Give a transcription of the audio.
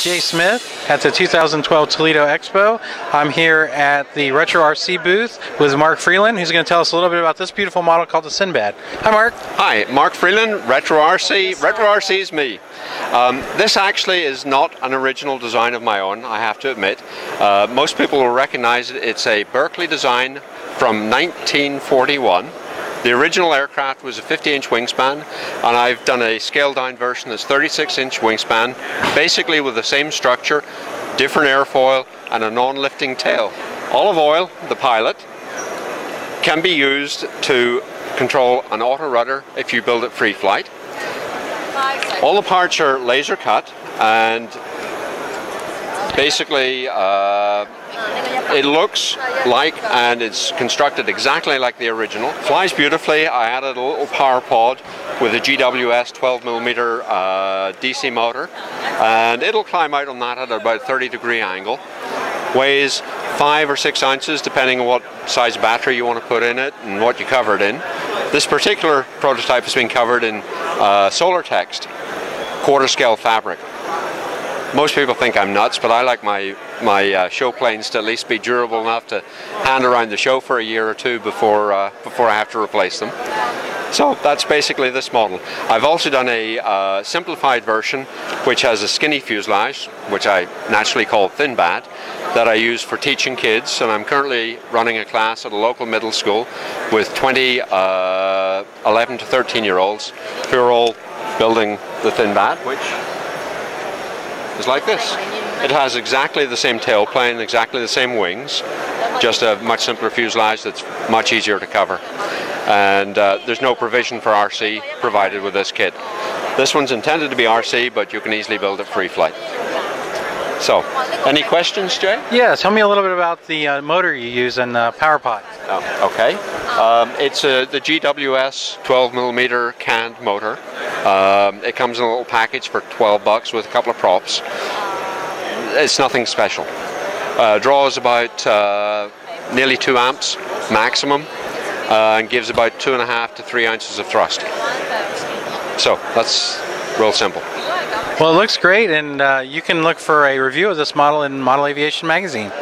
Jay Smith at the 2012 Toledo Expo. I'm here at the Retro RC booth with Mark Freeland, who's going to tell us a little bit about this beautiful model called the Sinbad. Hi, Mark. Hi, Mark Freeland, Retro RC. Retro RC is me. This actually is not an original design of my own, I have to admit. Most people will recognize it. It's a Berkeley design from 1941. The original aircraft was a 50-inch wingspan, and I've done a scaled-down version that's 36-inch wingspan, basically with the same structure, different airfoil, and a non-lifting tail. Olive Oil, the pilot, can be used to control an auto rudder if you build it free flight. All the parts are laser cut, and basically it looks like, and it's constructed exactly like the original. Flies beautifully. I added a little power pod with a GWS 12mm DC motor, and it'll climb out on that at about a 30-degree angle. Weighs 5 or 6 ounces depending on what size battery you want to put in it and what you cover it in. This particular prototype has been covered in Solartex quarter scale fabric. Most people think I'm nuts, but I like my show planes to at least be durable enough to hand around the show for a year or two before I have to replace them. So that's basically this model. I've also done a simplified version which has a skinny fuselage, which I naturally call Sinbad, that I use for teaching kids, and I'm currently running a class at a local middle school with 20 11 to 13-year-olds who are all building the Sinbad, which is like this. It has exactly the same tailplane, exactly the same wings, just a much simpler fuselage that's much easier to cover. And there's no provision for RC provided with this kit. This one's intended to be RC, but you can easily build it free flight. So, any questions, Jay? Yeah, tell me a little bit about the motor you use and the power pod. Oh, okay. It's the GWS 12mm canned motor. It comes in a little package for $12 with a couple of props. It's nothing special. Draws about nearly 2 amps maximum, and gives about 2.5 to 3 ounces of thrust. So that's real simple. Well, it looks great, and you can look for a review of this model in Model Aviation magazine.